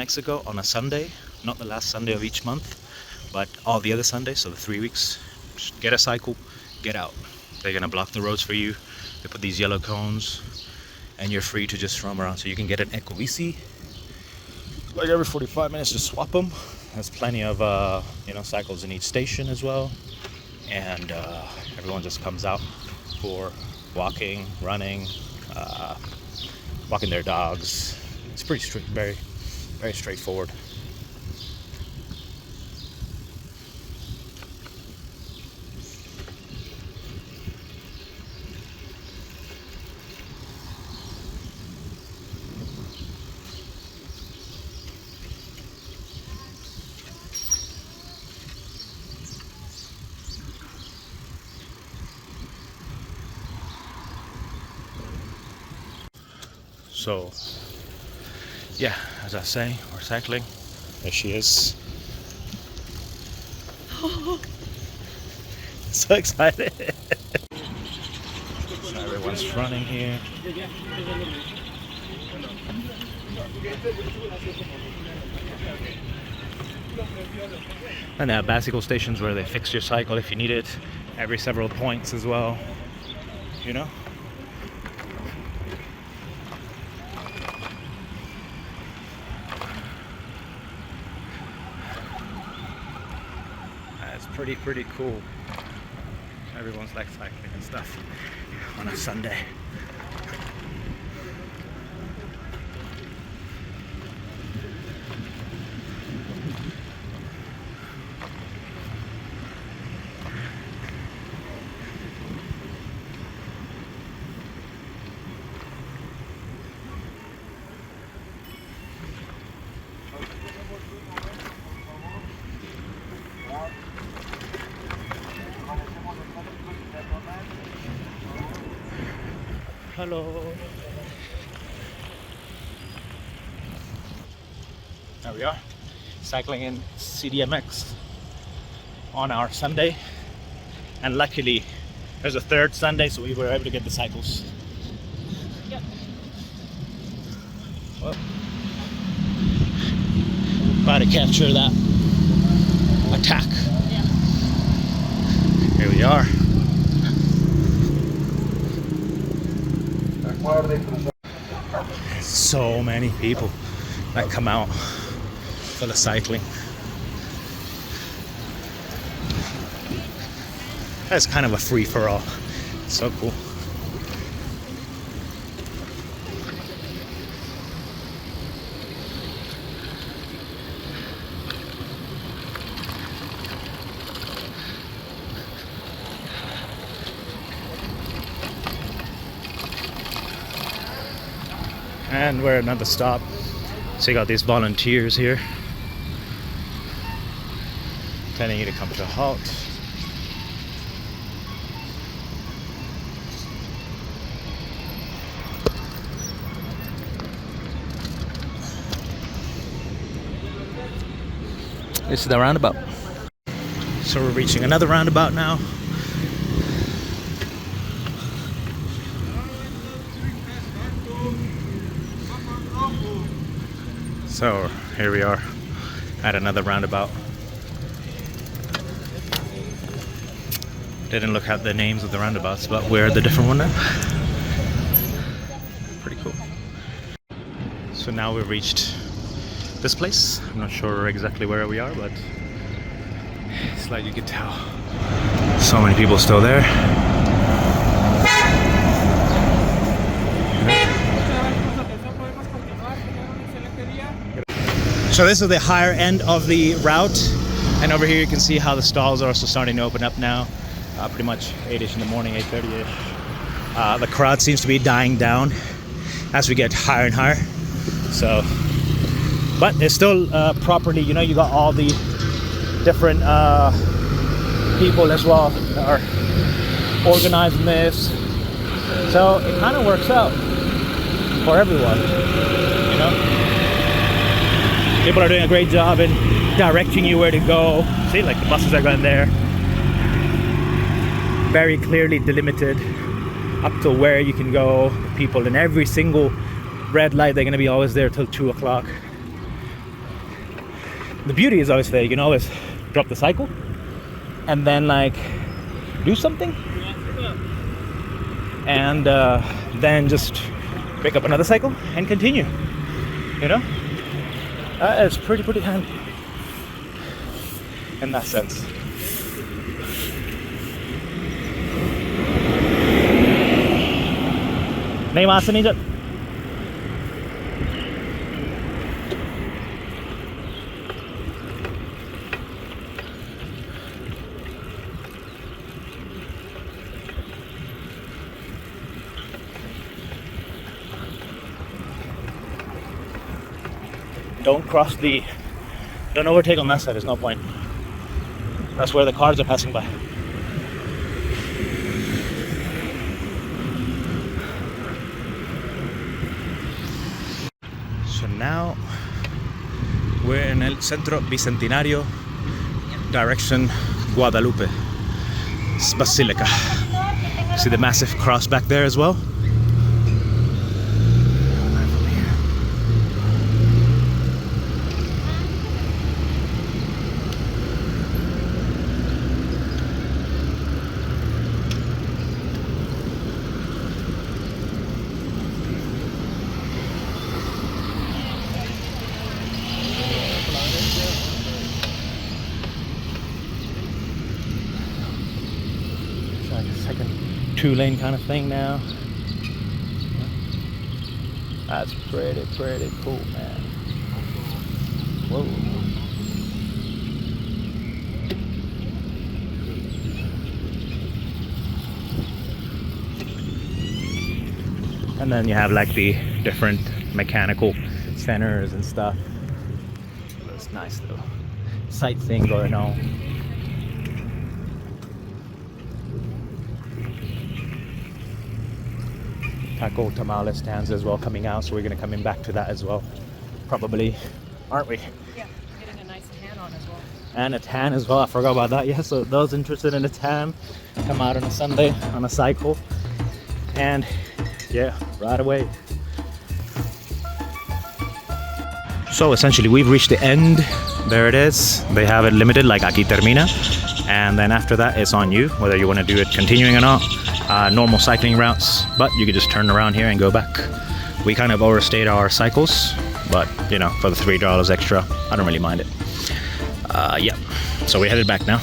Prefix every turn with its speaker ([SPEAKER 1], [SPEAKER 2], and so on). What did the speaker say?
[SPEAKER 1] Mexico on a Sunday, not the last Sunday of each month, but all the other Sundays, so the 3 weeks. Just get a cycle, get out. They're gonna block the roads for you. They put these yellow cones, and you're free to just roam around. So you can get an Eco Bici, like every 45 minutes, just swap them. There's plenty of cycles in each station as well, and everyone just comes out for walking, running, walking their dogs. It's pretty very straightforward. So yeah, as I say, we're cycling. There she is. So excited. So everyone's running here. And they have bicycle stations where they fix your cycle if you need it every several points as well, you know. Pretty cool. Everyone's like cycling and stuff on a Sunday. Hello. There we are, cycling in CDMX on our Sunday, and luckily there's a third Sunday, so we were able to get the cycles. Yep. Well, try to capture that attack. Yeah. Here we are. So many people that come out for the cycling. That's kind of a free-for-all. So cool. And we're at another stop. So you got these volunteers here telling you to come to a halt. This is the roundabout. So we're reaching another roundabout now. So here we are at another roundabout. Didn't look at the names of the roundabouts, but we're the different one now. Pretty cool. So now we've reached this place. I'm not sure exactly where we are, but it's like you can tell so many people still there. So this is the higher end of the route, and over here you can see how the stalls are also starting to open up now. Pretty much 8ish in the morning, 8:30ish. The crowd seems to be dying down as we get higher and higher. So, but it's still properly, you know, you got all the different people as well that are organizing this. So it kind of works out for everyone, you know. People are doing a great job in directing you where to go. See, like the buses are going there. Very clearly delimited up to where you can go. People in every single red light, they're going to be always there till 2 o'clock. the beauty is obviously you can always drop the cycle and then like do something, and then just pick up another cycle and continue. You know, it's pretty handy in that sense. Này mà xin đi chứ. Don't overtake on that side, there's no point. That's where the cars are passing by. So now we're in el Centro Bicentenario, direction Guadalupe. It's Basilica. See the massive cross back there as well? Like a 2-lane kind of thing now. That's pretty cool, man. Whoa. And then you have like the different mechanical centers and stuff. That's nice little sightseeing going on. Taco tamale stands as well coming out, so we're gonna come in back to that as well, probably, aren't we?
[SPEAKER 2] Yeah, getting a nice tan on as well.
[SPEAKER 1] And a tan as well, I forgot about that. Yeah, so those interested in a tan, come out on a Sunday on a cycle, and yeah, right away. So essentially we've reached the end. There it is. They have it limited, like aquí termina, and then after that it's on you whether you want to do it continuing or not. Normal cycling routes, but you could just turn around here and go back. We kind of overstayed our cycles, but you know, for the $3 extra, I don't really mind it. Yeah, so we're headed back now.